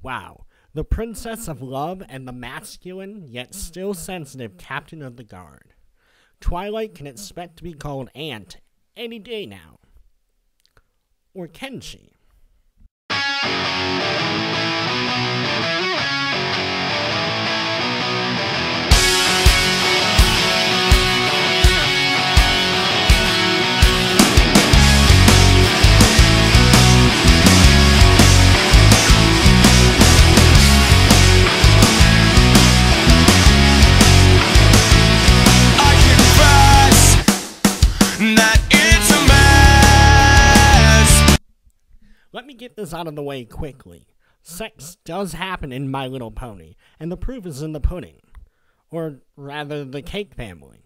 Wow, the princess of love and the masculine yet still sensitive captain of the guard. Twilight can expect to be called Aunt any day now. Or can she? Let me get this out of the way quickly. Sex does happen in My Little Pony, and the proof is in the pudding. Or rather, the cake family.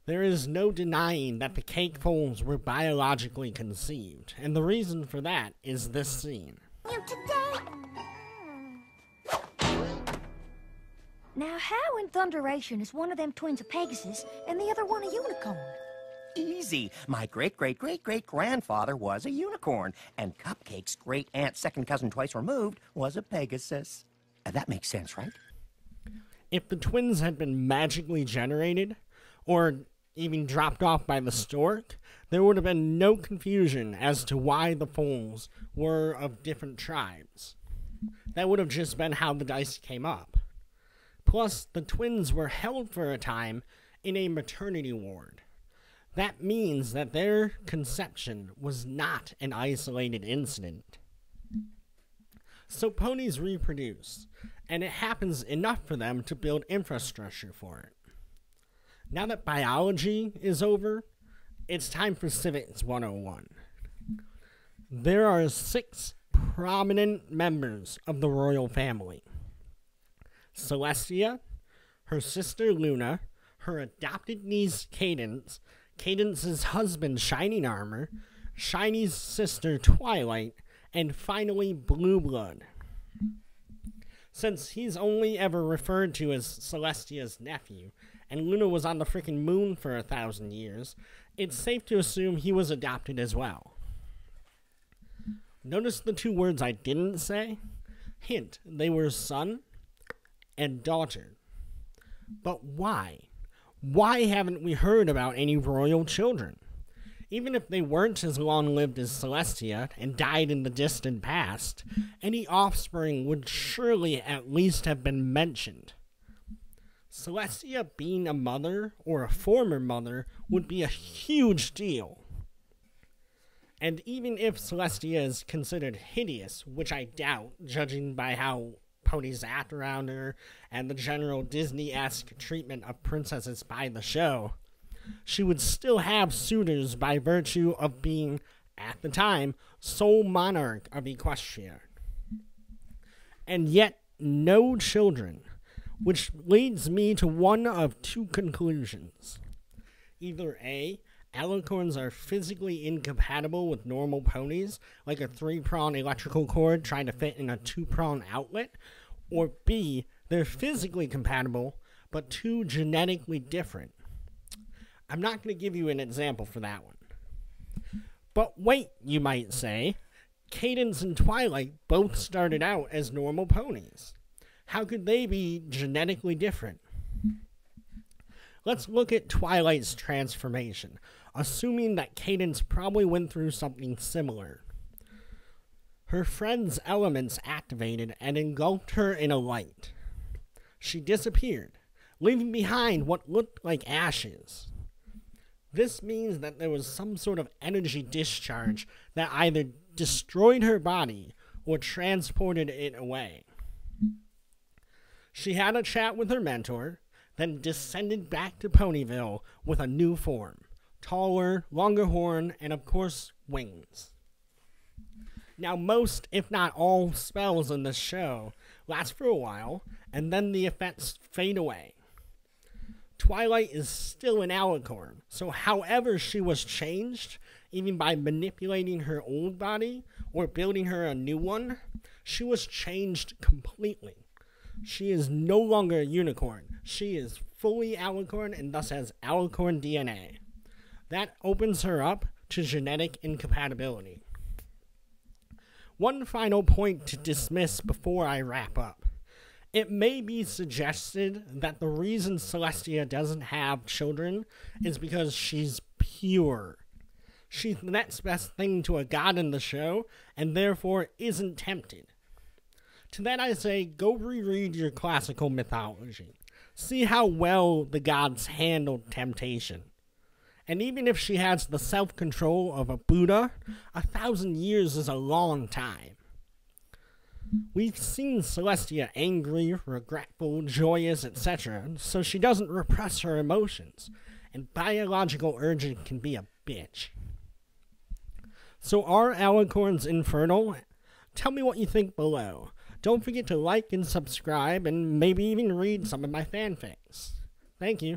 There is no denying that the cake foals were biologically conceived, and the reason for that is this scene. Now, how in thunderation is one of them twins a Pegasus and the other one a unicorn? Easy. My great-great-great-great-grandfather was a unicorn, and Cupcake's great-aunt's second cousin twice removed was a Pegasus. That makes sense, right? If the twins had been magically generated, or even dropped off by the stork, there would have been no confusion as to why the foals were of different tribes. That would have just been how the dice came up. Plus, the twins were held for a time in a maternity ward. That means that their conception was not an isolated incident. So ponies reproduce, and it happens enough for them to build infrastructure for it. Now that biology is over, it's time for Civics 101. There are 6 prominent members of the royal family. Celestia, her sister Luna, her adopted niece Cadence, Cadence's husband Shining Armor, Shiny's sister Twilight, and finally Blue Blood. Since he's only ever referred to as Celestia's nephew, and Luna was on the frickin' moon for 1,000 years, it's safe to assume he was adopted as well. Notice the 2 words I didn't say? Hint, they were son and daughter. But why? Why haven't we heard about any royal children? Even if they weren't as long-lived as Celestia and died in the distant past, any offspring would surely at least have been mentioned. Celestia being a mother, or a former mother, would be a huge deal. And even if Celestia is considered hideous, which I doubt, judging by how ponies act around her and the general Disney-esque treatment of princesses by the show, she would still have suitors by virtue of being, at the time, sole monarch of Equestria. And yet, no children, which leads me to one of 2 conclusions. Either A, Alicorns are physically incompatible with normal ponies, like a 3-prong electrical cord trying to fit in a 2-prong outlet, or B, they're physically compatible, but 2 genetically different. I'm not going to give you an example for that one. But wait, you might say, Cadence and Twilight both started out as normal ponies. How could they be genetically different? Let's look at Twilight's transformation, assuming that Cadence probably went through something similar. Her friend's elements activated and engulfed her in a light. She disappeared, leaving behind what looked like ashes. This means that there was some sort of energy discharge that either destroyed her body or transported it away. She had a chat with her mentor, then descended back to Ponyville with a new form. Taller, longer horn, and of course, wings. Now most, if not all, spells in this show last for a while, and then the effects fade away. Twilight is still an Alicorn, so however she was changed, even by manipulating her old body or building her a new one, she was changed completely. She is no longer a unicorn. She is fully Alicorn and thus has Alicorn DNA. That opens her up to genetic incompatibility. One final point to dismiss before I wrap up. It may be suggested that the reason Celestia doesn't have children is because she's pure. She's the next best thing to a god in the show, and therefore isn't tempted. To that I say, go reread your classical mythology. See how well the gods handled temptation. And even if she has the self-control of a Buddha, 1,000 years is a long time. We've seen Celestia angry, regretful, joyous, etc., so she doesn't repress her emotions, and biological urging can be a bitch. So are Alicorns infertile? Tell me what you think below. Don't forget to like and subscribe, and maybe even read some of my fanfics. Thank you.